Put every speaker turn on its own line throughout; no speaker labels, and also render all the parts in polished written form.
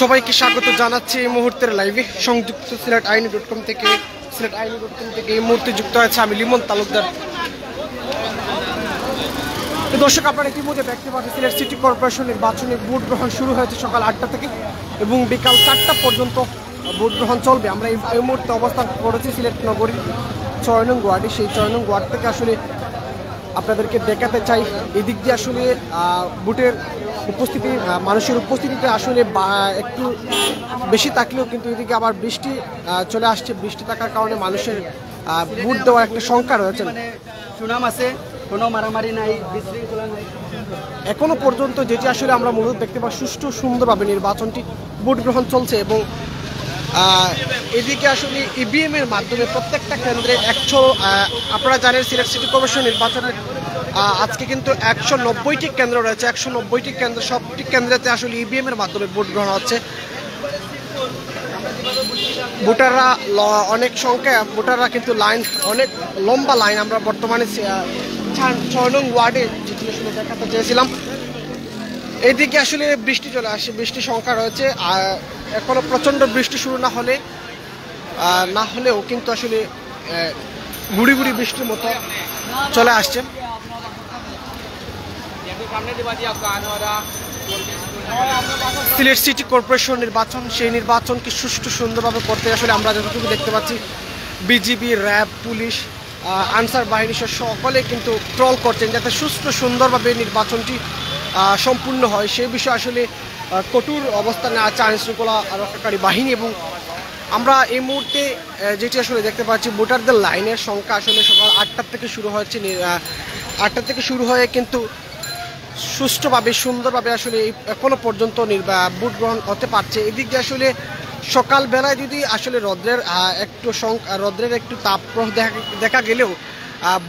সবাইকে স্বাগত জানাচ্ছি এই মুহূর্তের লাইভে সংযুক্ত SYLHET.com থেকে। SYLHET.com থেকে এই মুহূর্তে যুক্ত আছে আমি লিমন তালুকদার। দর্শক, আপনারা ইতিমধ্যে দেখতে পাচ্ছেন সিলেট সিটি কর্পোরেশন নির্বাচনে ভোট গ্রহণ শুরু হয়েছে সকাল 8টা থেকে এবং বিকাল 4টা পর্যন্ত ভোট গ্রহণ চলবে। আমরা এই মুহূর্তে অবস্থান করেছি সিলেট নগরীর 6 নং ওয়ার্ডে। সেই 6 নং ওয়ার্ড থেকে আসলে আপনাদেরকে দেখাতে চাই এদিক দিয়ে আসলে ভোটের উপস্থিতি, মানুষের উপস্থিতিতে আসলে একটু বেশি থাকলেও কিন্তু এদিকে আবার বৃষ্টি চলে আসছে। বৃষ্টি থাকার কারণে মানুষের ভোট দেওয়ার একটা সংখ্যা রয়েছে।
সুনাম আছে, কোনো মারামারি নাই, বিশৃঙ্খলা নাই।
এখনো পর্যন্ত যেটি আসলে আমরা মূলত দেখতে পাই, সুষ্ঠু সুন্দরভাবে নির্বাচনটি ভোট গ্রহণ চলছে এবং এদিকে আসলে ইভিএম এর মাধ্যমে প্রত্যেকটা কেন্দ্রে আপনারা জানেন সিলেট সিটি কর্পোরেশন নির্বাচনের আজকে কিন্তু 190টি কেন্দ্র রয়েছে। 190টি কেন্দ্র, সবটি কেন্দ্রেতে আসলে ইভিএম এর মাধ্যমে ভোট গ্রহণ হচ্ছে। ভোটাররা অনেক সংখ্যায়, ভোটাররা কিন্তু লাইন, অনেক লম্বা লাইন। আমরা বর্তমানে 6 নং ওয়ার্ডে যেটি আসলে দেখাতে চেয়েছিলাম, এইদিকে আসলে বৃষ্টি চলে আসে, বৃষ্টির সংখ্যা রয়েছে। এখনো প্রচণ্ড বৃষ্টি শুরু না হলেও কিন্তু আসলে গুড়ি গুড়ি বৃষ্টির মতো চলে আসছে। সিলেট সিটি কর্পোরেশন নির্বাচন, সেই নির্বাচনকে সুষ্ঠু সুন্দরভাবে করতে আসলে আমরা যতটুকু দেখতে পাচ্ছি বিজিবি, র্যাব, পুলিশ, আনসার বাহিনী সকলে কিন্তু ট্রল করছেন যাতে সুষ্ঠু সুন্দরভাবে নির্বাচনটি সম্পূর্ণ হয়। সেই বিষয়ে আসলে কঠোর অবস্থানে আছে আইন শৃঙ্খলা রক্ষাকারী বাহিনী। এবং আমরা এই মুহূর্তে যেটি আসলে দেখতে পাচ্ছি, ভোটারদের লাইনের সংখ্যা আসলে সকাল 8টা থেকে শুরু হয়েছে। 8টা থেকে শুরু হয়ে কিন্তু সুষ্ঠুভাবে সুন্দরভাবে আসলে এখনো পর্যন্ত ভোট গ্রহণ হতে পারছে। এদিক দিয়ে আসলে সকালবেলায় যদি আসলে রৌদ্রের একটু তাপপ্রবাহ দেখা গেলেও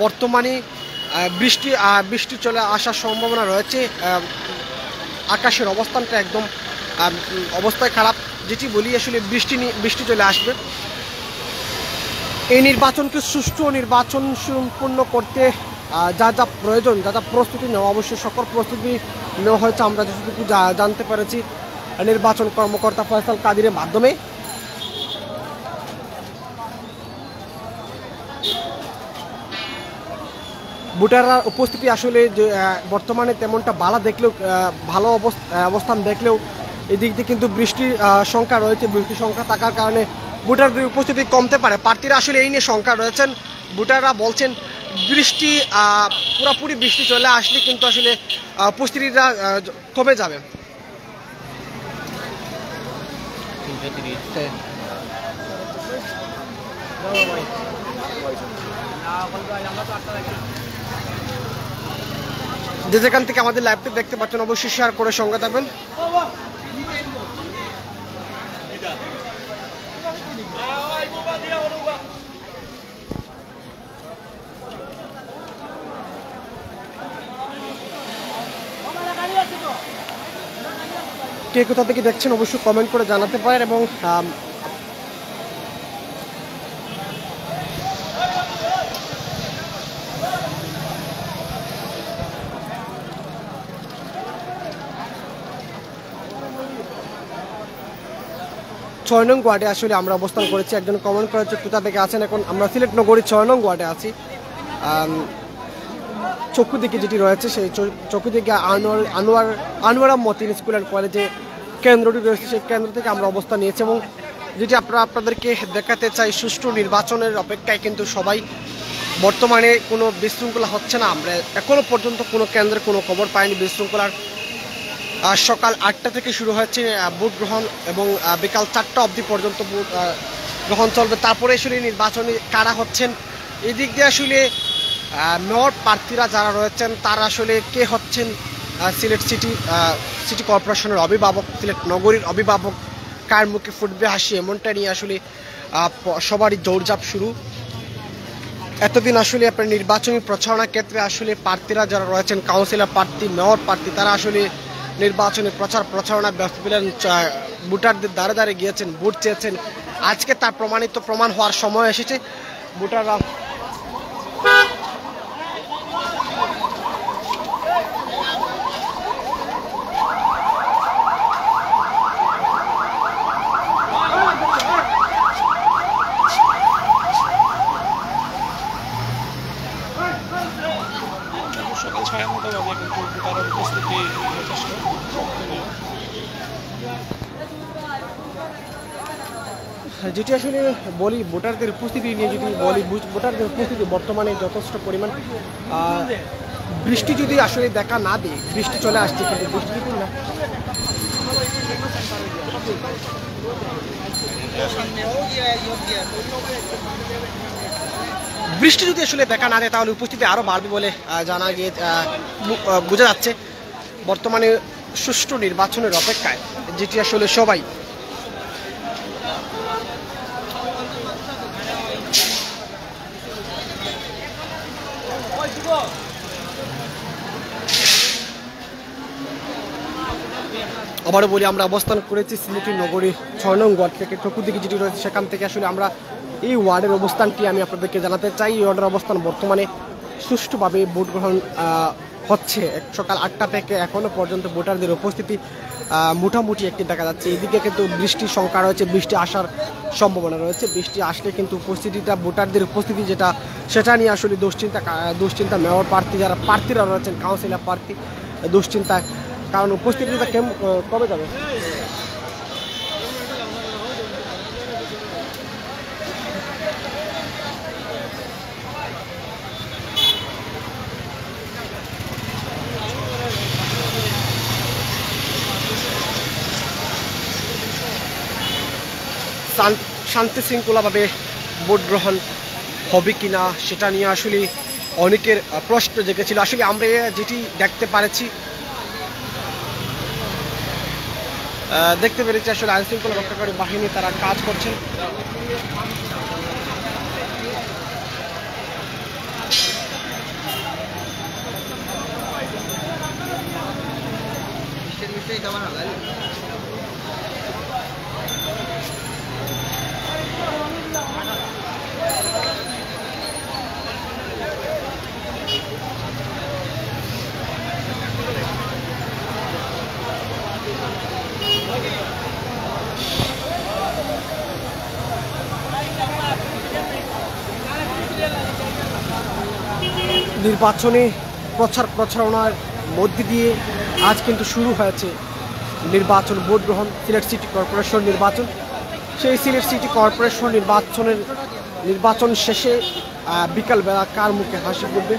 বর্তমানে বৃষ্টি চলে আসার সম্ভাবনা রয়েছে। আকাশের অবস্থানটা একদম অবস্থায় খারাপ, যেটি বলি আসলে বৃষ্টি চলে আসবে। এই নির্বাচনকে সুষ্ঠু নির্বাচন সম্পূর্ণ করতে যা যা প্রয়োজন, যা যা প্রস্তুতি নেওয়া, অবশ্যই সকল প্রস্তুতি নেওয়া হয়েছে আমরা যতটুকু জানতে পেরেছি নির্বাচন কর্মকর্তা ফয়সাল কাদিরের মাধ্যমে। ভোটাররা উপস্থিতি আসলে বর্তমানে তেমনটা ভালো অবস্থান দেখলেও এদিক দিয়ে কিন্তু বৃষ্টির সংখ্যা রয়েছে। বৃষ্টির সংখ্যা থাকার কারণে ভোটারদের উপস্থিতি কমতে পারে। প্রার্থীরা আসলে এই নিয়ে সংখ্যা রয়েছেন। ভোটাররা বলছেন পুরোপুরি বৃষ্টি চলে আসলে কিন্তু আসলে উপস্থিতিটা কমে যাবে। যেখান থেকে আমাদের লাইভটি দেখতে পাচ্ছেন অবশ্যই শেয়ার করে সঙ্গে থাকবেন। কে কোথা থেকে দেখছেন অবশ্যই কমেন্ট করে জানাতে পারেন। এবং ছয় নং ওয়ার্ডে আসলে আমরা অবস্থান করেছি। একজন কমেন্ট করেছে কোথা থেকে আছেন। এখন আমরা সিলেট নগরীর 6 নং ওয়ার্ডে আছি। চকুদিকে যেটি রয়েছে সেই চকুদিকে আনোয়ারা মতিন স্কুল অ্যান্ড কলেজে কেন্দ্রটি রয়েছে, সেই কেন্দ্র থেকে আমরা অবস্থান নিয়েছি। এবং যেটি আপনাদেরকে দেখাতে চাই, সুষ্ঠু নির্বাচনের অপেক্ষায় কিন্তু সবাই। বর্তমানে কোনো বিশৃঙ্খলা হচ্ছে না। আমরা এখনো পর্যন্ত কোনো কেন্দ্রে কোনো খবর পাইনি বিশৃঙ্খলার। সকাল 8টা থেকে শুরু হচ্ছে ভোট গ্রহণ এবং বিকাল 4টা অবধি পর্যন্ত ভোট গ্রহণ চলবে। তারপরে আসলে নির্বাচনে কারা হচ্ছেন, এদিক দিয়ে আসলে মেয়র প্রার্থীরা যারা রয়েছেন তারা আসলে কে হচ্ছেন সিলেট সিটি কর্পোরেশনের অভিভাবক, সিলেট নগরীর অভিভাবক, কার মুখে ফুটবে হাসি, এমনটা নিয়ে আসলে সবারই দৌড়ঝাঁপ শুরু। এতদিন আসলে আপনার নির্বাচনী প্রচারণার ক্ষেত্রে আসলে প্রার্থীরা যারা রয়েছেন, কাউন্সিলর প্রার্থী, মেয়র প্রার্থী, তারা আসলে নির্বাচনী প্রচারণা ব্যস্ত ছিলেন। ভোটারদের দ্বারে দ্বারে গিয়েছেন, ভোট চেয়েছেন। আজকে তার প্রমাণ হওয়ার সময় এসেছে। ভোটাররা যেটি আসলে বলি ভোটারদের উপস্থিতি নিয়ে যদি বলি, ভোটারদের উপস্থিতি বর্তমানে যথেষ্ট পরিমাণ। বৃষ্টি যদি আসলে দেখা না দেয়, বৃষ্টি চলে আসছে, কিন্তু বৃষ্টি যদি না বৃষ্টি যদি আসলে দেখা না দেয় তাহলে উপস্থিতি আরও বাড়বে বলে জানা গিয়ে বোঝা যাচ্ছে। বর্তমানে সুষ্ঠু নির্বাচনের অপেক্ষায়, যেটি আসলে সবাই আবারও বলি, আমরা অবস্থান করেছি সিলেটি নগরী ৬ নং ওয়ার্ড থেকে। চতুর্দিকে যেটি রয়েছে সেখান থেকে আসলে আমরা এই ওয়ার্ডের অবস্থানটি আমি আপনাদেরকে জানাতে চাই। এই ওয়ার্ডের অবস্থান বর্তমানে সুষ্ঠুভাবে ভোট গ্রহণ হচ্ছে। সকাল ৮টা থেকে এখনও পর্যন্ত ভোটারদের উপস্থিতি মোটামুটি একটি দেখা যাচ্ছে। এদিকে কিন্তু বৃষ্টির সংখ্যা রয়েছে, বৃষ্টি আসার সম্ভাবনা রয়েছে। বৃষ্টি আসলে কিন্তু উপস্থিতিটা, ভোটারদের উপস্থিতি যেটা, সেটা নিয়ে আসলে দুশ্চিন্তা মেয়র প্রার্থী যারা প্রার্থীরা রয়েছেন, কাউন্সিলর প্রার্থী দুশ্চিন্তায়। কারণ উপস্থিতিটা কবে যাবে। শান্তি শৃঙ্খলাভাবে ভোট গ্রহণ হবে কিনা সেটা নিয়ে আসলে অনেকের প্রশ্ন জেগেছিল। আসলে আমরা যেটি দেখতে পেরেছি আসলে আইন শৃঙ্খলা রক্ষাকারী বাহিনী তারা কাজ করছেন। নির্বাচনী প্রচারণার মধ্যে দিয়ে আজ কিন্তু শুরু হয়েছে নির্বাচন, ভোট গ্রহণ, সিলেট সিটি কর্পোরেশন নির্বাচন। সেই সিলেট সিটি কর্পোরেশন নির্বাচন শেষে বিকালবেলা কার মুখে হাসি ফুটবে।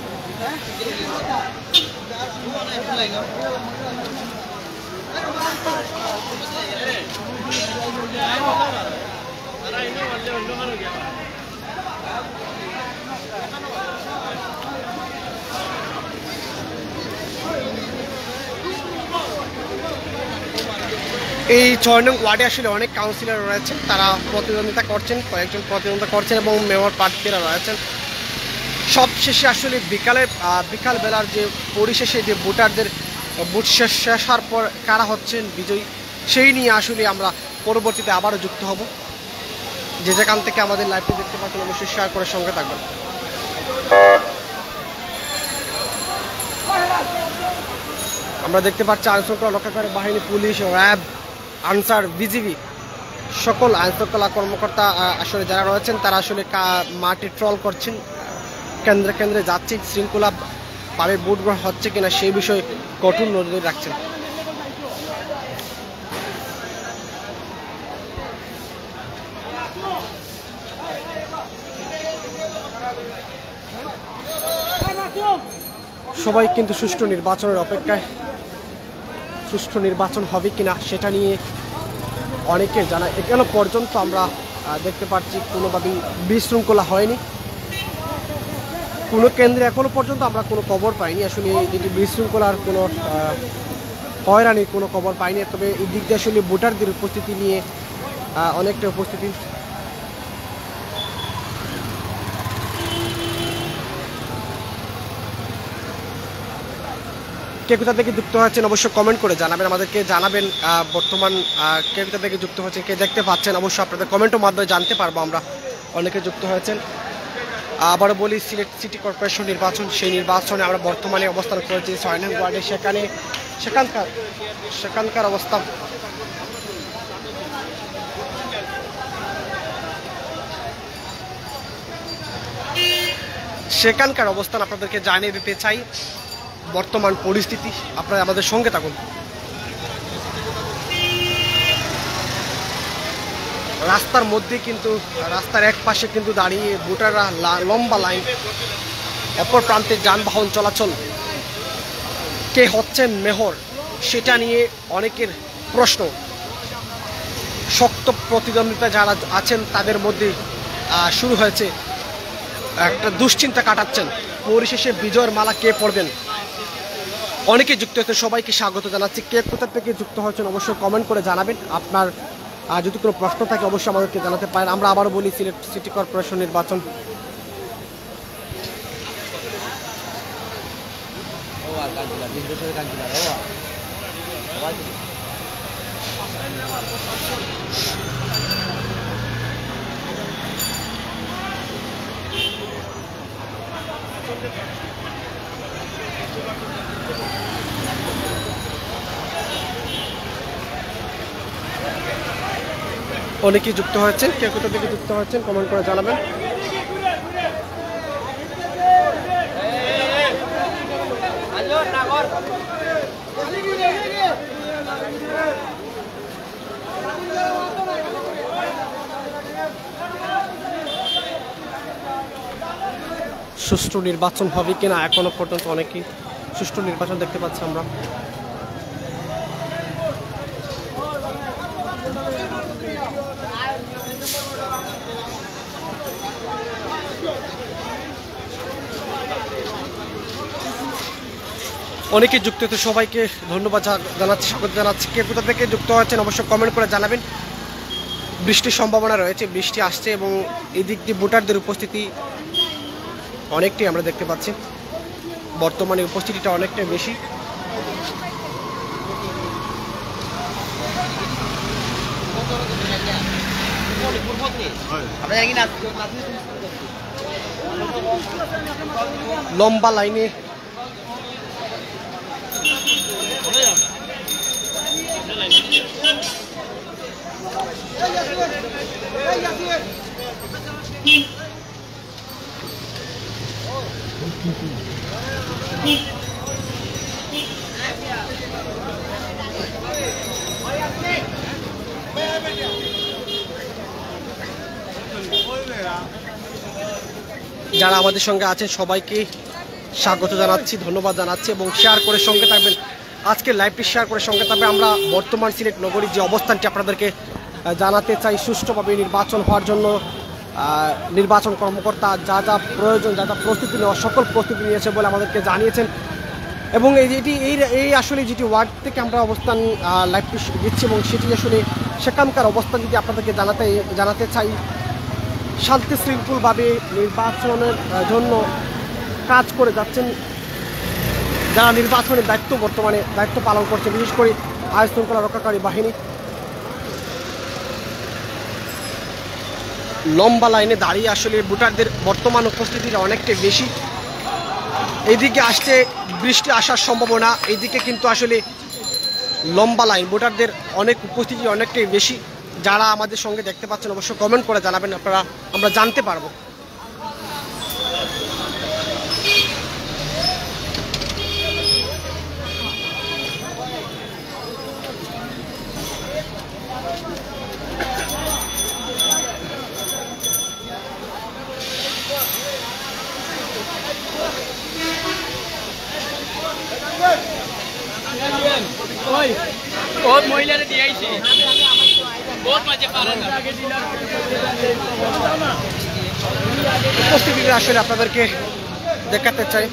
এই ৬ নং ওয়ার্ডে আসলে অনেক কাউন্সিলর রয়েছেন, তারা প্রতিদ্বন্দ্বিতা করছেন, কয়েকজন প্রতিদ্বন্দ্বিতা করছেন এবং মেয়র প্রার্থীরা রয়েছেন। সবশেষে আসলে বিকালবেলার যে পরিশেষে যে ভোটারদের ভোট শেষ হওয়ার পর কারা হচ্ছেন বিজয়ী, সেই নিয়ে আসলে আমরা পরবর্তীতে আবারও যুক্ত হব। যে যেখান থেকে আমাদের লাইভটি দেখতে পাচ্ছেন অবশ্যই শেয়ার করে সঙ্গে থাকবেন। আমরা দেখতে পাচ্ছি আইন শৃঙ্খলা রক্ষাকারী বাহিনী, পুলিশ, র্যাব, আনসার, বিজিবি সকল আইন শৃঙ্খলা কর্মকর্তা আসলে যারা রয়েছেন তারা আসলে মাঠে ট্রল করছেন, কেন্দ্রে কেন্দ্রে যাচ্ছেন, শৃঙ্খলাভাবে ভোট গ্রহণ হচ্ছে কিনা সেই বিষয়ে কঠোর নজর রাখছেন। সবাই কিন্তু সুষ্ঠু নির্বাচনের অপেক্ষায়। সুষ্ঠু নির্বাচন হবে কিনা সেটা নিয়ে অনেকে জানায়। এখনো পর্যন্ত আমরা দেখতে পাচ্ছি কোনোভাবেই বিশৃঙ্খলা হয়নি, কোনো কেন্দ্রে এখনো পর্যন্ত আমরা কোনো খবর পাইনি। আসলে এটি বিশৃঙ্খলার কোনো হয়রানির কোনো খবর পাইনি। তবে এই দিক দিয়ে আসলে ভোটারদের উপস্থিতি নিয়ে অনেকটা উপস্থিতি। কে কোথা থেকে যুক্ত হচ্ছেন অবশ্যই কমেন্ট করে জানাবেন, আমাদেরকে জানাবেন বর্তমান কে কোথা থেকে যুক্ত হচ্ছেন, কে দেখতে পাচ্ছেন অবশ্যই আপনাদের কমেন্টের মাধ্যমে জানতে পারবো আমরা। অনেকে যুক্ত হয়েছেন। আবারও বলি, সিলেট সিটি কর্পোরেশন নির্বাচন, সেই নির্বাচনে আমরা বর্তমানে অবস্থান করেছি ৬ নং ওয়ার্ডে। সেখানকার অবস্থা সেখানকার অবস্থান আপনাদেরকে জানিয়ে দিতে চাই। বর্তমান পরিস্থিতি। আপনারা আমাদের সঙ্গে থাকুন। রাস্তার মধ্যে কিন্তু রাস্তার এক পাশে কিন্তু দাঁড়িয়ে ভোটাররা লম্বা লাইন, অপর প্রান্তে যানবাহন চলাচল। কে হচ্ছেন মেয়র সেটা নিয়ে অনেকের প্রশ্ন। শক্ত প্রতিদ্বন্দ্বিতা যারা আছেন তাদের মধ্যে শুরু হয়েছে একটা দুশ্চিন্তা কাটাচ্ছেন, পরিশেষে বিজয়ের মালা কে পড়বেন। অনেকে যুক্ত হয়েছে, সবাইকে স্বাগত জানাচ্ছি। কে কোথা থেকে যুক্ত হয়েছেন অবশ্যই কমেন্ট করে জানাবেন। আপনার যদি কোনো প্রশ্ন থাকে অবশ্যই আমাদেরকে জানাতে পারেন। আমরা আবারও বলি, সিলেট সিটি কর্পোরেশন নির্বাচন অনেকেই যুক্ত হয়েছেন। কে কোথা থেকে যুক্ত হয়েছেন কমেন্ট করে জানাবেন। সুষ্ঠু নির্বাচন হবে কিনা এখনো পর্যন্ত অনেকেই সুষ্ঠু নির্বাচন দেখতে পাচ্ছি আমরা। অনেকে যুক্ত হতে সবাইকে ধন্যবাদ জানাচ্ছি, স্বাগত জানাচ্ছি। কে কোথা থেকে যুক্ত হচ্ছেন অবশ্যই কমেন্ট করে জানাবেন। বৃষ্টির সম্ভাবনা রয়েছে, বৃষ্টি আসছে এবং এই দিক দিয়ে ভোটারদের উপস্থিতি অনেকটাই আমরা দেখতে পাচ্ছি। বর্তমানে উপস্থিতিটা অনেকটাই বেশি। লম্বা লাইনে যারা আমাদের সঙ্গে আছেন সবাইকে স্বাগত জানাচ্ছি, ধন্যবাদ জানাচ্ছি এবং শেয়ার করে সঙ্গে থাকবেন। আজকে লাইভটি শেয়ার করে সঙ্গে থাকবে। আমরা বর্তমান সিলেট নগরীর যে অবস্থানটি আপনাদেরকে জানাতে চাই। সুষ্ঠুভাবে নির্বাচন হওয়ার জন্য নির্বাচন কর্মকর্তা যা যা প্রয়োজন, যা যা প্রস্তুতি নেওয়া সকল প্রস্তুতি নিয়েছে বলে আমাদেরকে জানিয়েছেন। এবং এই আসলে যেটি ওয়ার্ড থেকে আমরা অবস্থান লাইভটি দিচ্ছি এবং সেটি আসলে সেখানকার অবস্থান যদি আপনাদেরকে জানাতে চাই। শান্তি শৃঙ্খলভাবে নির্বাচনের জন্য কাজ করে যাচ্ছেন যারা নির্বাচনের বর্তমানে দায়িত্ব পালন করছে, বিশেষ করে আইন শৃঙ্খলা রক্ষাকারী বাহিনী। লম্বা লাইনে দাঁড়িয়ে আসলে ভোটারদের বর্তমান উপস্থিতিটা অনেকটাই বেশি। এইদিকে আসছে বৃষ্টি আসার সম্ভাবনা, এইদিকে কিন্তু আসলে লম্বা লাইন, ভোটারদের অনেক উপস্থিতি অনেকটাই বেশি। যারা আমাদের সঙ্গে দেখতে পাচ্ছেন অবশ্যই কমেন্ট করে জানাবেন, আমরা জানতে পারবো।
बहुत महिला दियाइছে बहुत मजे पारे ना
উপস্থিতিটা আসলে আপনাদেরকে দেখাতে চাই।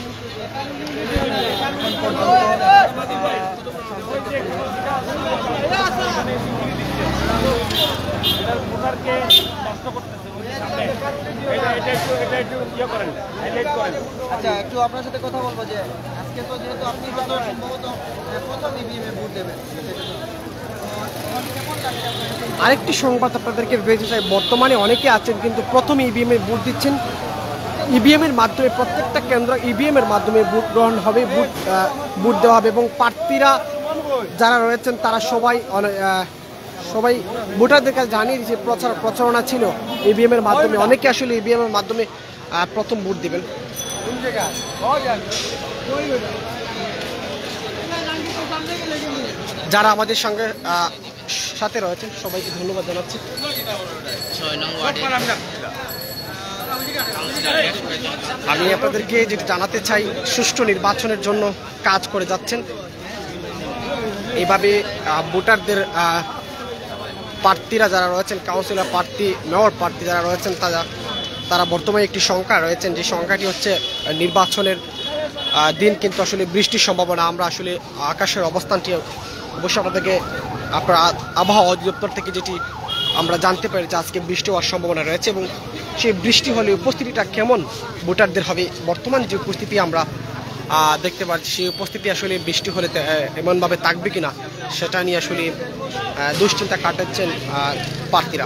আচ্ছা, একটু আপনার সাথে কথা বলবো যে আজকে তো যেহেতু আপনি সম্ভবত প্রথম ইভিএমে ভোট দেবেন,
আরেকটি সংবাদ আপনাদেরকে বেঁচে চাই। বর্তমানে অনেকে আছেন কিন্তু প্রথম ইভিএমে ভোট দিচ্ছেন। ইভিএমের মাধ্যমে প্রত্যেকটা কেন্দ্র ইভিএমের মাধ্যমে ভোট গ্রহণ হবে, ভোট দেওয়া হবে এবং প্রার্থীরা যারা রয়েছেন তারা সবাই ভোটারদের কাছে জানিয়ে দিয়েছে প্রচারণা ছিল ইভিএমের মাধ্যমে। অনেকে আসলে ইভিএমের মাধ্যমে প্রথম ভোট দেবেন। যারা আমাদের সঙ্গে সাথে রয়েছেন সবাইকে ধন্যবাদ জানাচ্ছি।
6 নং ওয়ার্ডে
আমি আপনাদেরকে যেটা জানাতে চাই, সুষ্ঠু নির্বাচনের জন্য কাজ করে যাচ্ছেন। এইভাবে ভোটারদের প্রার্থীরা যারা রয়েছেন, কাউন্সিলর প্রার্থী, মেয়র প্রার্থী যারা রয়েছেন, তারা বর্তমানে একটি সংখ্যা রয়েছেন, যে সংখ্যাটি হচ্ছে নির্বাচনের দিন কিন্তু আসলে বৃষ্টির সম্ভাবনা। আমরা আসলে আকাশের অবস্থানটি অবশ্যই আপনাদেরকে আপনার আবহাওয়া অধিদপ্তর থেকে যেটি আমরা জানতে পারি যে আজকে বৃষ্টি হওয়ার সম্ভাবনা রয়েছে, এবং সেই বৃষ্টি হলে উপস্থিতিটা কেমন ভোটারদের হবে, বর্তমান যে উপস্থিতি আমরা দেখতে পাচ্ছি সেই উপস্থিতি আসলে বৃষ্টি হলে এমনভাবে থাকবে কিনা সেটা নিয়ে আসলে দুশ্চিন্তা কাটাচ্ছেন প্রার্থীরা।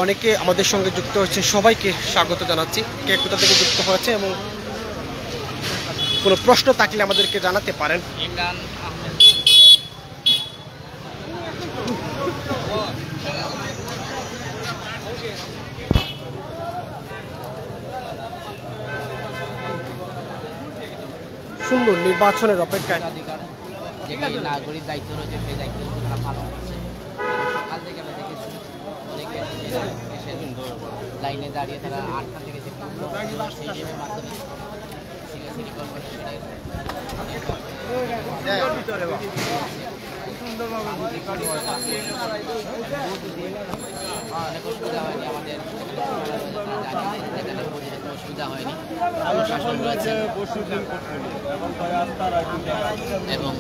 অনেকে আমাদের সঙ্গে যুক্ত হচ্ছে, সবাইকে স্বাগত জানাচ্ছি। কে কোথা থেকে যুক্ত হয়েছে এবং কোনো প্রশ্ন থাকলে আমাদেরকে জানাতে পারেন।
ইমরান
সুন্দর নির্বাচনের অপেক্ষায়
যেটি নাগরিক দায়িত্ব রয়েছে সেই দায়িত্ব তারা পালন করছে। সকাল থেকে আমরা দেখেছি অনেকে এসে লাইনে দাঁড়িয়ে তারা 8টা থেকে সিটি কর্পোরেশনের অনেক অসুবিধা হয়নি, আমাদের অসুবিধা হয়নি। প্রশাসন রয়েছে এবং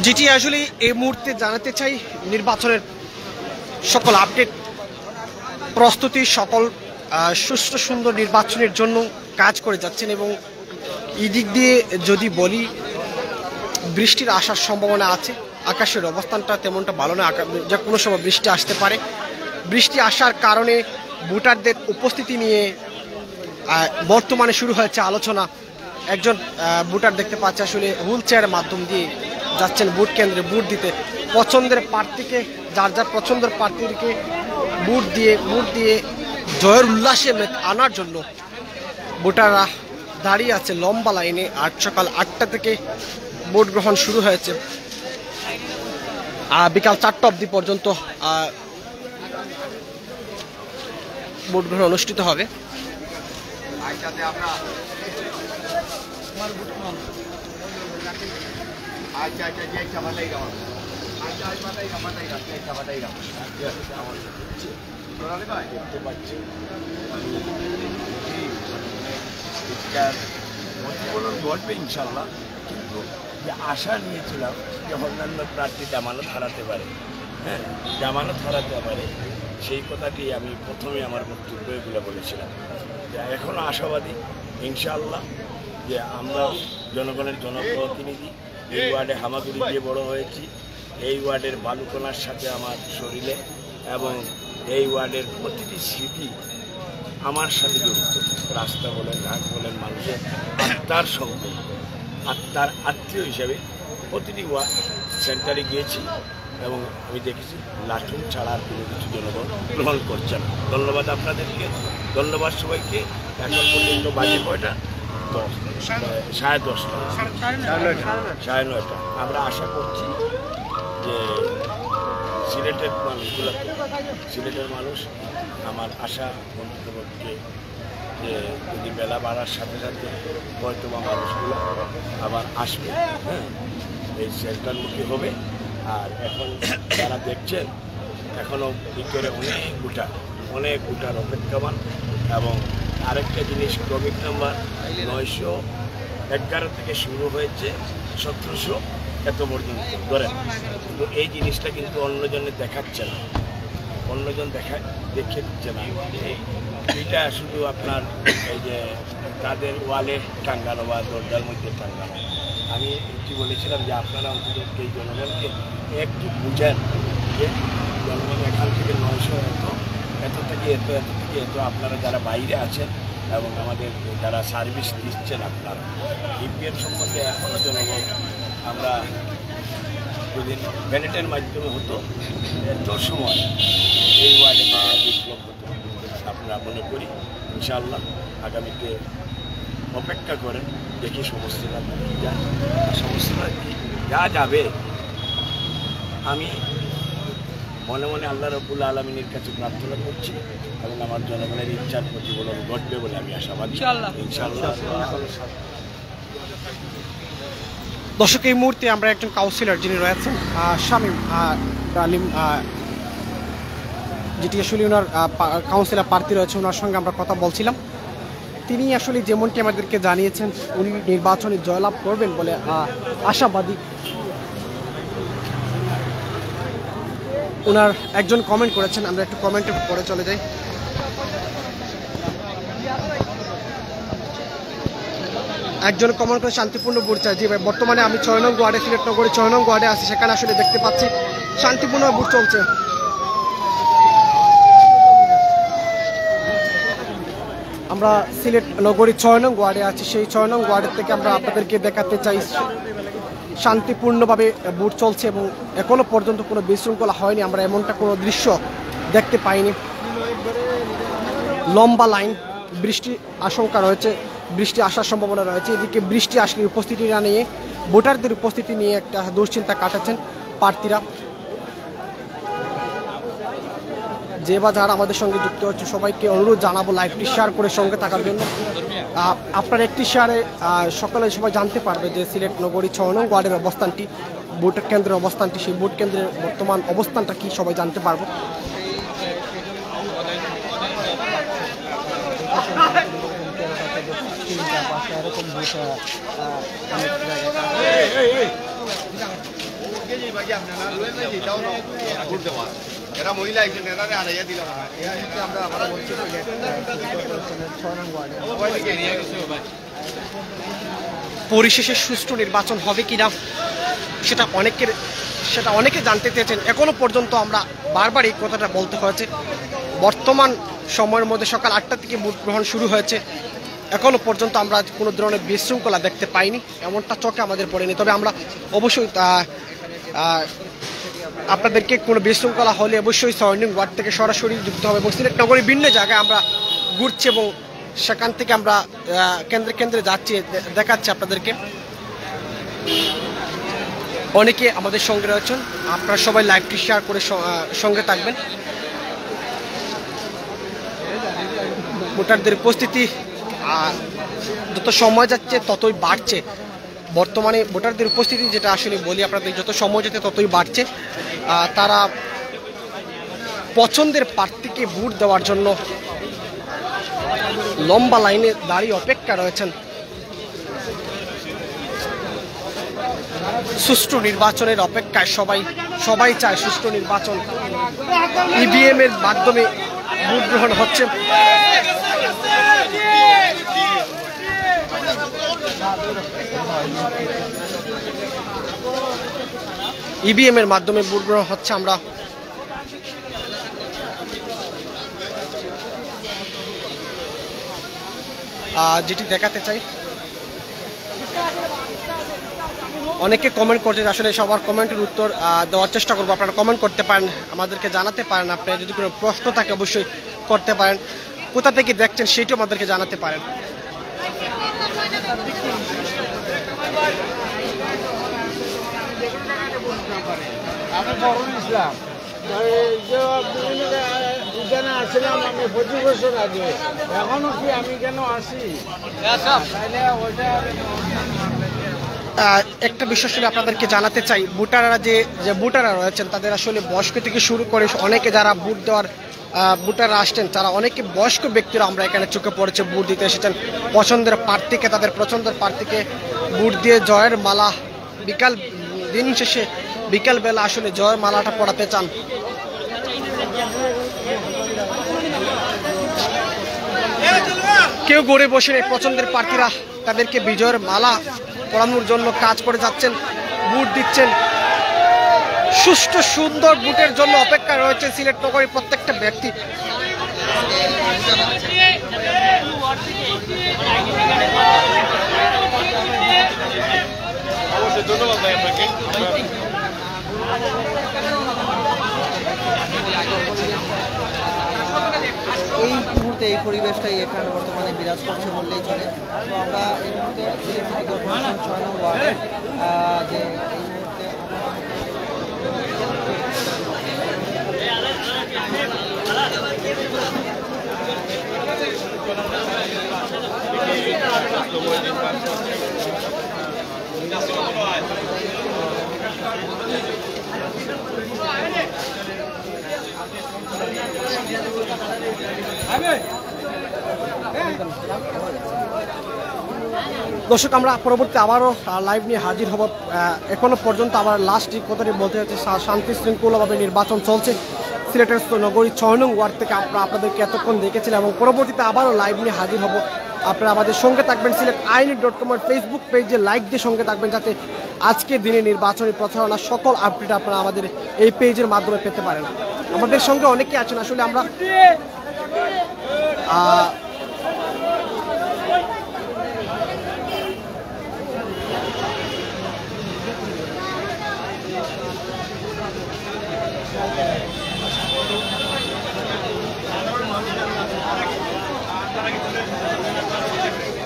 যেটি আসলে এই মুহূর্তে জানাতে চাই, নির্বাচনের সকল আপডেট প্রস্তুতি, সকল সুষ্ঠু সুন্দর নির্বাচনের জন্য কাজ করে যাচ্ছেন। এবং এই দিক দিয়ে যদি বলি, বৃষ্টির আসার সম্ভাবনা আছে। আকাশের অবস্থানটা তেমনটা ভালো না, যে কোনো সময় বৃষ্টি আসতে পারে। বৃষ্টি আসার কারণে ভোটারদের উপস্থিতি নিয়ে বর্তমানে শুরু হয়েছে আলোচনা। একজন ভোটার দেখতে পাচ্ছে আসলে হুইল চেয়ারের মাধ্যম দিয়ে যাচ্ছেন ভোট কেন্দ্রে ভোট দিতে। পছন্দের প্রার্থীকে, যার যার পছন্দের প্রার্থীকে ভোট দিয়ে জয়ের উল্লাসে আনার জন্য ভোটাররা দাঁড়িয়ে আছে লম্বা লাইনে। আজ সকাল 8টা থেকে ভোট গ্রহণ শুরু হয়েছে, বিকাল 4টা অবধি পর্যন্ত ভোট গ্রহণ অনুষ্ঠিত হবে।
ঘটবে ইনশাল্লাহ, কিন্তু যে আশা নিয়েছিলাম যে অন্যান্য প্রার্থী জামানত হারাতে পারে, হ্যাঁ জামানত হারাতে পারে, সেই কথাটি আমি প্রথমে আমার বক্তব্য এগুলো বলেছিলাম। যে এখনও আশাবাদী ইনশাআল্লাহ যে আমরা জনগণের জনপ্রতিনিধি। এই ওয়ার্ডে হামাগুড়ি দিয়ে বড় হয়েছি, এই ওয়ার্ডের বালুকণার সাথে আমার শরীরে, এবং এই ওয়ার্ডের প্রতিটি স্মৃতি আমার সাথে জড়িত। রাস্তা বলেন, ঘাট বলেন, মানুষের আত্মার সম্পর্ক, আত্মার আত্মীয় হিসাবে প্রতিটি ওয়ার্ড সেন্টারে গিয়েছি এবং আমি দেখেছি লাঠুন ছাড়া আর কোনো কিছু জনগণ গ্রহণ করছে না। ধন্যবাদ আপনাদেরকে, ধন্যবাদ সবাইকে। এখন পর্যন্ত বাজে কয়টা? 10:30, 9:30। আমরা আশা করছি যে সিলেটের মানুষগুলোকে, সিলেটের মানুষ আমার আশা বন্ধুত্বকে যে যদি বেলা বাড়ার সাথে সাথে হয়তো বা মানুষগুলো আবার আসবে, হ্যাঁ এই সেন্টারমুখী হবে। আর এখন যারা দেখছেন এখনও ভিতরে অনেক ভোটার অপেক্ষমান। এবং আরেকটা জিনিস, ক্রমিক নাম্বার 911 থেকে শুরু হয়েছে 1700 এত পর্যন্ত ধরেন। কিন্তু এই জিনিসটা কিন্তু অন্যজনে দেখাচ্ছে না, অন্যজন দেখে দিচ্ছে না। এইটা শুধু আপনার এই যে তাদের ওয়ালে টাঙ্গানো বা দরজার মধ্যে টাঙ্গানো। আমি কি বলেছিলাম যে আপনারা অন্তত এই জনগণকে একটু বুঝেন যে জনগণ এখান থেকে 900 এত থেকে যেহেতু আপনারা যারা বাইরে আছেন এবং আমাদের যারা সার্ভিস দিচ্ছেন আপনারা ইপিএল সম্বন্ধে এখনও জনগণ আমরা যদি ব্যালেটের মাধ্যমে হতো এত সময় এই ওয়ার্ডে বিপ্লব হতো আপনারা মনে করি ইনশাআল্লাহ আগামীতে অপেক্ষা করেন দেখি সমস্যাটা যায় সমস্যাটা যা যাবে আমি মনে মনে আল্লাহ রাব্বুল আলামিনের কাছে প্রার্থনা করছি এবং আমার জনগণের ইচ্ছার প্রতিফলন ঘটবে বলে আমি আশাবাদী ইনশাআল্লাহ।
দর্শক, এই মুহূর্তে আমরা একজন কাউন্সিলর যিনি রয়েছেন শামীম আলিম, যেটি আসলে ওনার কাউন্সিলর প্রার্থী রয়েছে, ওনার সঙ্গে আমরা কথা বলছিলাম। তিনি আসলে যেমনটি আমাদেরকে জানিয়েছেন উনি নির্বাচনে জয়লাভ করবেন বলে আশাবাদী। ওনার একজন কমেন্ট করেছেন, আমরা একটু কমেন্টে পরে চলে যাই। একজন কমেন্ট করে শান্তিপূর্ণ ভোট চাই। জি ভাই, বর্তমানে আমি 6 নং ওয়ার্ডে, সিলেট নগরী 6 নং ওয়ার্ডে আছি, সেখানে আসলে দেখতে পাচ্ছি শান্তিপূর্ণ ভোট চলছে। আমরা সিলেট নগরী 6 নং ওয়ার্ডে আছি, সেই 6 নং ওয়ার্ডের থেকে আমরা আপনাদেরকে দেখাতে চাই শান্তিপূর্ণভাবে ভোট চলছে এবং এখনো পর্যন্ত কোনো বিশৃঙ্খলা হয়নি। আমরা এমনটা কোনো দৃশ্য দেখতে পাইনি। লম্বা লাইন, বৃষ্টি আশঙ্কা রয়েছে, বৃষ্টি আসার সম্ভাবনা রয়েছে। এদিকে বৃষ্টি আসলে উপস্থিতি না নিয়ে ভোটারদের উপস্থিতি নিয়ে একটা দুশ্চিন্তা কাটাচ্ছেন প্রার্থীরা। যে বা যারা আমাদের সঙ্গে যুক্ত হচ্ছে সবাইকে অনুরোধ জানাবো লাইভটি শেয়ার করে সঙ্গে থাকার জন্য। আপনার একটি শেয়ারে সবাই জানতে পারবে যে সিলেট নগরী 6 নং ওয়ার্ডের অবস্থানটি, ভোট কেন্দ্রের অবস্থানটি, সেই ভোট কেন্দ্রের বর্তমান অবস্থানটা কি সবাই জানতে পারবো। পরিশেষে সুষ্ঠু নির্বাচন হবে কিনা সেটা অনেকে জানতে চেয়েছেন। এখনো পর্যন্ত আমরা বারবার এই কথাটা বলতে হয়েছে। বর্তমান সময়ের মধ্যে সকাল 8টা থেকে ভোট গ্রহণ শুরু হয়েছে, এখনো পর্যন্ত আমরা কোনো ধরনের বিশৃঙ্খলা দেখতে পাইনি, এমনটা চোখে আমাদের পড়েনি। তবে আমরা অবশ্যই আপনাদেরকে কোনো বিশৃঙ্খলা হলে অবশ্যই 6 নং ওয়ার্ড থেকে সরাসরি যুক্ত হবে এবং সিলেট নগরীর বিভিন্ন জায়গায় আমরা ঘুরছি এবং সেখান থেকে আমরা কেন্দ্রে কেন্দ্রে যাচ্ছি, দেখাচ্ছি আপনাদেরকে। অনেকে আমাদের সঙ্গে রয়েছেন, আপনারা সবাই লাইভটি শেয়ার করে সঙ্গে থাকবেন। ভোটারদের উপস্থিতি যত সময় যাচ্ছে ততই বাড়ছে। বর্তমানে ভোটারদের উপস্থিতি যেটা আসলে বলি আপনাদের, যত সময় যাচ্ছে ততই বাড়ছে। তারা পছন্দের প্রার্থীকে ভোট দেওয়ার জন্য লম্বা লাইনে দাঁড়িয়ে অপেক্ষা রয়েছেন। সুষ্ঠু নির্বাচনের অপেক্ষায় সবাই চায় সুষ্ঠু নির্বাচন। ইভিএম এর মাধ্যমে ভোট গ্রহণ হচ্ছে। ইভিএম এর মাধ্যমে ভোট গ্রহণ হচ্ছে। আমরা যেটি দেখাতে চাই, অনেকে কমেন্ট করছে, আসলে সবার কমেন্টের উত্তর দেওয়ার চেষ্টা করবো। আপনারা কমেন্ট করতে পারেন, আমাদেরকে জানাতে পারেন। আপনার যদি কোনো প্রশ্ন থাকে অবশ্যই করতে পারেন। কোথা থেকে দেখছেন সেটিও আমাদেরকে জানাতে পারেন।
আসলাম আমি 25 বছর আগে, এখনো কি আমি কেন আসি?
একটা বিষয় আসলে আপনাদেরকে জানাতে চাই, ভোটাররা রয়েছেন তাদের আসলে বয়স্ক থেকে শুরু করে অনেকে যারা ভোট দেওয়ার ভোটাররা আসছেন, তারা অনেকে বয়স্ক ব্যক্তিরা আমরা এখানে চোখে পড়েছে ভোট দিতে এসেছেন। তাদের পছন্দের প্রার্থীকে ভোট দিয়ে জয়ের মালা দিন শেষে বিকালবেলা আসলে জয়ের মালাটা পড়াতে চান। কেউ গড়ে বসে নেই, পছন্দের প্রার্থীরা তাদেরকে বিজয়ের মালা পড়ানোর জন্য কাজ করে যাচ্ছেন, ভোট দিচ্ছেন। সুষ্ঠু সুন্দর ভোটের জন্য অপেক্ষা রয়েছে সিলেট নগরীর প্রত্যেকটা ব্যক্তি।
ধন্যবাদ ভাই আপনাকে।
এই মুহূর্তে এই পরিবেশটাই এখানে বর্তমানে বিরাজ করছে বললেই চলে। তো আমরা এই মুহূর্তে সিলেট কর্পোরেশন 6 নং ওয়ার্ডে যে এই মুহূর্তে
দর্শক আমরা পরবর্তী আবারও লাইভ নিয়ে হাজির হব। এখনো পর্যন্ত আবার লাস্ট কথাটি বলতে হচ্ছে শান্তি শৃঙ্খলাভাবে নির্বাচন চলছে সিলেটের নগরী 6 নং ওয়ার্ড থেকে। আমরা আপনাদেরকে এতক্ষণ দেখেছিলাম এবং পরবর্তীতে আবারও লাইভ নিয়ে হাজির হব। আপনারা আমাদের সঙ্গে থাকবেন, SYLHET.com এর ফেসবুক পেজে লাইক দিয়ে সঙ্গে থাকবেন, যাতে আজকের দিনে নির্বাচনী প্রচারণা সকল আপডেট আপনারা আমাদের এই পেজের মাধ্যমে পেতে পারেন। আমাদের সঙ্গে অনেকে আছেন, আসলে আমরা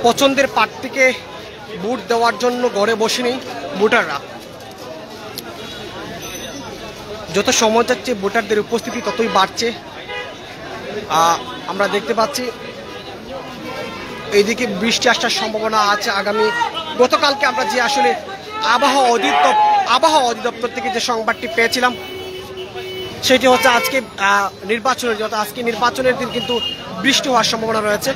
পছন্দের প্রার্থীকে ভোট দেওয়ার জন্য ঘরে বসে নেই ভোটাররা। যত সময় যাচ্ছে ভোটারদের উপস্থিতি ততই বাড়ছে। আমরা দেখতে পাচ্ছি এইদিকে বৃষ্টি আসার সম্ভাবনা আছে আগামী। গতকালকে আমরা যে আসলে আবহাওয়া অধিদপ্তর থেকে যে সংবাদটি পেয়েছিলাম সেটি হচ্ছে আজকে নির্বাচনের দিন কিন্তু বৃষ্টি হওয়ার সম্ভাবনা রয়েছে।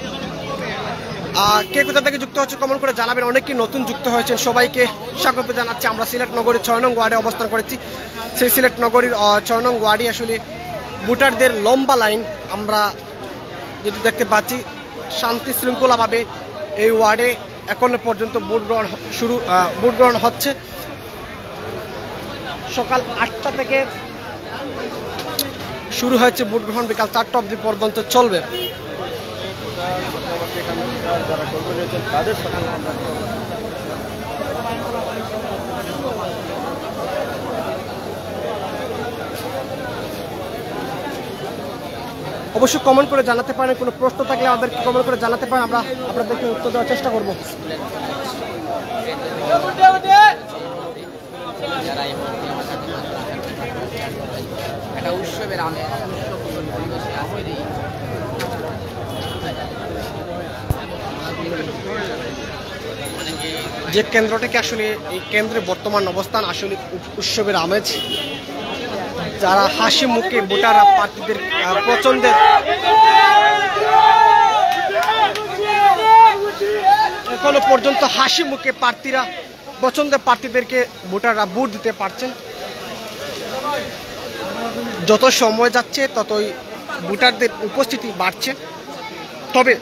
কে কোথা থেকে যুক্ত হচ্ছে কমেন্ট করে জানাবেন। অনেকে নতুন যুক্ত হয়েছেন, সবাইকে স্বাগত জানাচ্ছি। আমরা সিলেট নগরীর 6 নং ওয়ার্ডে অবস্থান করেছি। সেই সিলেট নগরীর 6 নং ওয়ার্ডে আসলে ভোটারদের লম্বা লাইন আমরা যেটি দেখতে পাচ্ছি। শান্তি শৃঙ্খলাভাবে এই ওয়ার্ডে এখনো পর্যন্ত ভোট গ্রহণ হচ্ছে। সকাল 8টা থেকে শুরু হয়েছে ভোট গ্রহণ, বিকাল 4টা অবধি পর্যন্ত চলবে। অবশ্যই কমেন্ট করে জানাতে পারেন, কোনো প্রশ্ন থাকলে আমাদেরকে কমেন্ট করে জানাতে পারেন, আমরা আপনাদেরকে উত্তর দেওয়ার চেষ্টা করব।
একটা উৎসবের আমেজ, উৎসব পরিবেশে আজকের এই
যে কেন্দ্রটাকে আসলে এই কেন্দ্রের বর্তমান অবস্থান আসলে উৎসবের আমেজ। যারা হাসি মুখে ভোটাররা প্রার্থীদের পছন্দের এখনো পর্যন্ত হাসি মুখে প্রার্থীরা পছন্দের প্রার্থীদেরকে ভোটাররা ভোট দিতে পারছেন। যত সময় যাচ্ছে ততই ভোটারদের উপস্থিতি বাড়ছে। তবে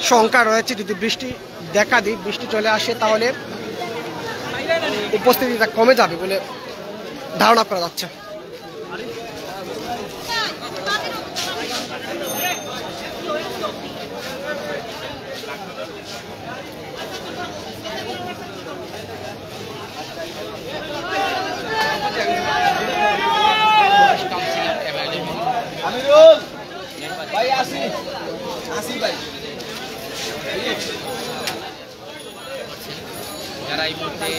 শঙ্কা রয়েছে, যদি বৃষ্টি দেখা দিই, বৃষ্টি চলে আসে, তাহলে উপস্থিতিটা কমে যাবে বলে ধারণা করা যাচ্ছে।
ভাই আসি ভাই
যারা এই মুহূর্তে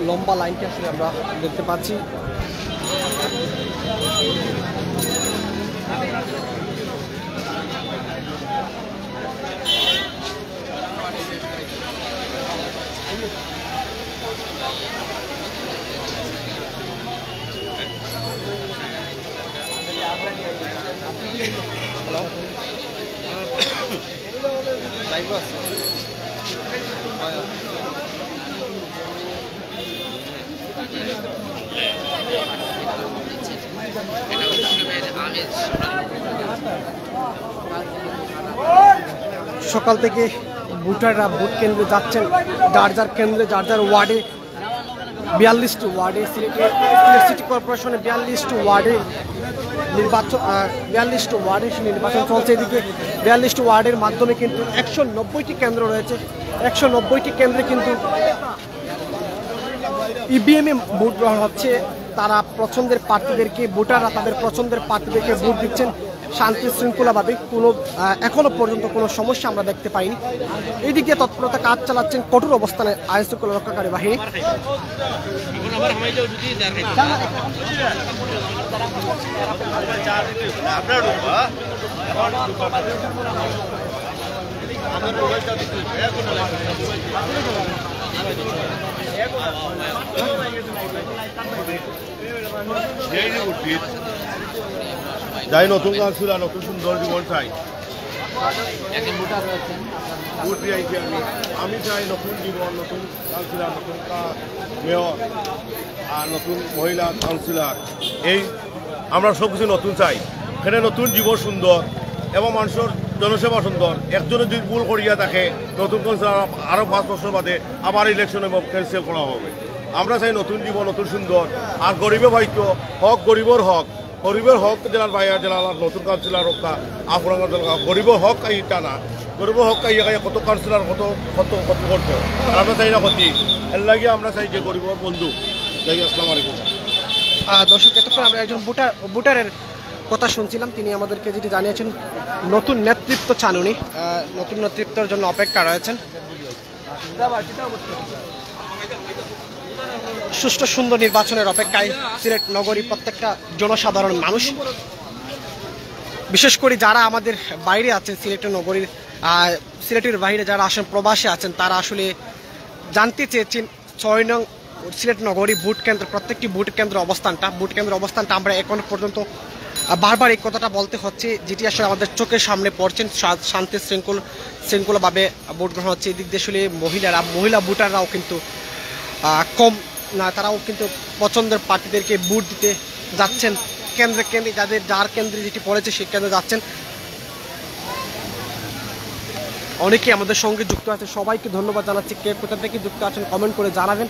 লম্বা লাইনটি আসলে আমরা দেখতে পাচ্ছি।
এটা উৎসবের আমেজ।
সকাল থেকে ভোটাররা ভোট কেন্দ্রে যাচ্ছেন, যার যার কেন্দ্রে যার যার ওয়ার্ডে 42টি ওয়ার্ডে সিলেট সিটি কর্পোরেশনে 42টি ওয়ার্ডে নির্বাচন 42টি ওয়ার্ডে নির্বাচন চলছে। এদিকে 42টি ওয়ার্ডের মাধ্যমে কিন্তু 190টি কেন্দ্র রয়েছে। 190টি কেন্দ্রে কিন্তু ইভিএমে ভোট গ্রহণ হচ্ছে। তারা পছন্দের প্রার্থীদেরকে, ভোটাররা তাদের পছন্দের প্রার্থীদেরকে ভোট দিচ্ছেন শান্তি শৃঙ্খলাভাবে। কোনো এখনো পর্যন্ত কোনো সমস্যা আমরা দেখতে পাইনি। এইদিকে তৎপরতা কাজ চালাচ্ছেন কঠোর অবস্থানে আইন শৃঙ্খলা রক্ষাকারী বাহিনী।
যাই নতুন গান ছিল, নতুন সুন্দর জীবন চাই। ভোট দিয়ে আইছি আমি চাই নতুন জীবন, নতুন কাউন্সিলর, নতুন মেয়র আর নতুন মহিলা কাউন্সিলর। এই আমরা সব কিছু নতুন চাই। এখানে নতুন জীবন সুন্দর এবং মানুষের জনসেবা সুন্দর। একজনে যদি ভুল করিয়া থাকে নতুন কাউন্সিলর আরও 5 বছর বাদে আবার ইলেকশন এবং ক্যান্সেল করা হবে। আমরা চাই নতুন জীবন, নতুন সুন্দর। আর গরিবে ভাইতো হক, গরিবর হক, গরিবের হক জেলার বাইরে জেলার নতুন কাউন্সিলর রক্ষা আপনার গরিবের হক এইটা না, গরিবের হক কত কাউন্সিলর কত কত কত করতো। আর আমরা চাই না ক্ষতি, এর লাগে আমরা চাই যে গরিবের বন্ধু। আসসালামু আলাইকুম।
দর্শক, এতক্ষণ আমরা একজন ভোটারের কথা শুনছিলাম। তিনি আমাদেরকে যেটি জানিয়েছেন নতুন নেতৃত্ব চান উনি, নতুন নেতৃত্বের জন্য অপেক্ষা রয়েছেন। সুষ্ঠু সুন্দর নির্বাচনের অপেক্ষায় সিলেট নগরী প্রত্যেকটা জনসাধারণ মানুষ, বিশেষ করে যারা আমাদের বাইরে আছেন সিলেটের নগরীর, সিলেটের বাইরে যারা আসেন প্রবাসী আছেন, তারা আসলে জানতে চেয়েছেন 6 নং সিলেট নগরী ভোট কেন্দ্র, প্রত্যেকটি ভোট কেন্দ্রের অবস্থানটা আমরা এখন পর্যন্ত বারবার এই কথাটা বলতে হচ্ছে, যেটি আসলে আমাদের চোখের সামনে পড়ছেন। শান্তি শৃঙ্খলাভাবে ভোট গ্রহণ হচ্ছে। এদিক দিয়ে আসলে মহিলা ভোটাররাও কিন্তু কম না, তারাও কিন্তু পছন্দের প্রার্থীদেরকে ভোট দিতে যাচ্ছেন। কেন্দ্রে যার কেন্দ্রে যেটি পড়েছে সেই কেন্দ্রে যাচ্ছেন। অনেকেই আমাদের সঙ্গে যুক্ত আছে, সবাইকে ধন্যবাদ জানাচ্ছি। কে কোথা থেকে যুক্ত আছেন কমেন্ট করে জানাবেন।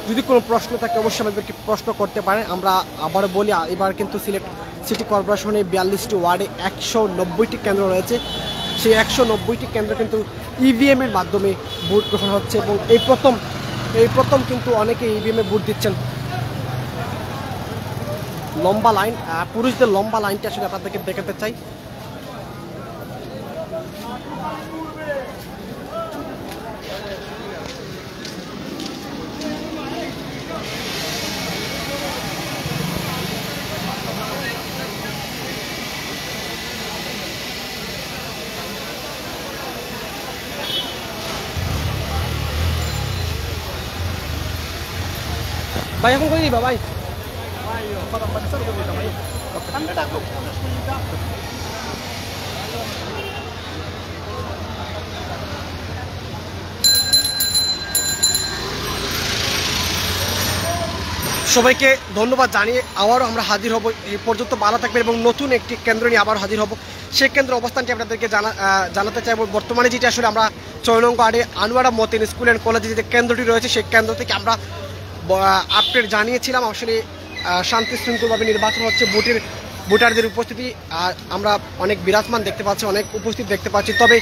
যদি কোনো প্রশ্ন থাকে অবশ্যই আমাদেরকে প্রশ্ন করতে পারেন। আমরা আবার বলি, এবার কিন্তু সিলেট সিটি কর্পোরেশনে 42টি ওয়ার্ডে 190টি কেন্দ্র রয়েছে। সেই 190টি কেন্দ্র কিন্তু ইভিএমের মাধ্যমে ভোট গ্রহণ হচ্ছে এবং এই প্রথম কিন্তু অনেকে ইভিএমে ভোট দিচ্ছেন। লম্বা লাইন, পুরুষদের লম্বা লাইনটা আসলে আপনাদেরকে দেখাতে চাই। ভাই এখন কই দিবা ভাই? সবাইকে ধন্যবাদ জানিয়ে আবারও আমরা হাজির হব। এই পর্যন্ত ভালো থাকবেন এবং নতুন একটি কেন্দ্র নিয়ে আবার হাজির হব। সেই কেন্দ্র অবস্থানটি আপনাদেরকে জানাতে চাইব। বর্তমানে যেটি আসলে আমরা 6 নং ওয়ার্ডে আনোয়ারা মতিন স্কুল অ্যান্ড কলেজে যে কেন্দ্রটি রয়েছে, সেই কেন্দ্র থেকে আমরা আপডেট জানিয়েছিলাম। আসলে শান্তি শৃঙ্খলভাবে নির্বাচন হচ্ছে, ভোটারদের উপস্থিতি আমরা অনেক বিরাজমান দেখতে পাচ্ছি, অনেক উপস্থিত দেখতে পাচ্ছি। তবে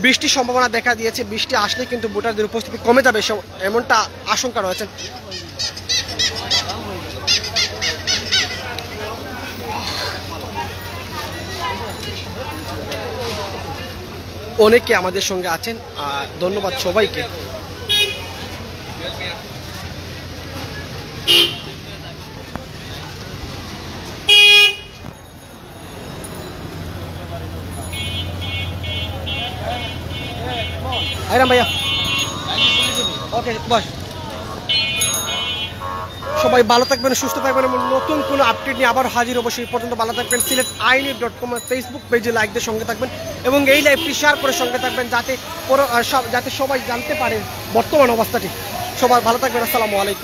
বৃষ্টির সম্ভাবনা দেখা দিয়েছে, বৃষ্টি আসলে কিন্তু ভোটারদের উপস্থিতি কমে যাবে এমনটা আশঙ্কা রয়েছে। অনেকে আমাদের সঙ্গে আছেন, ধন্যবাদ সবাইকে। আইরাম ভাইয়া, ওকে বস। সবাই ভালো থাকবেন, সুস্থ থাকবেন এবং নতুন কোনো আপডেট নিয়ে আবার হাজির হবো। সেই পর্যন্ত ভালো থাকবেন। SYLHET.com ফেসবুক পেজে লাইক দিয়ে সঙ্গে থাকবেন এবং এই লাইভটি শেয়ার করে সঙ্গে থাকবেন, যাতে সবাই জানতে পারে বর্তমান অবস্থাটি। সবাই ভালো থাকবেন। আসসালামু আলাইকুম।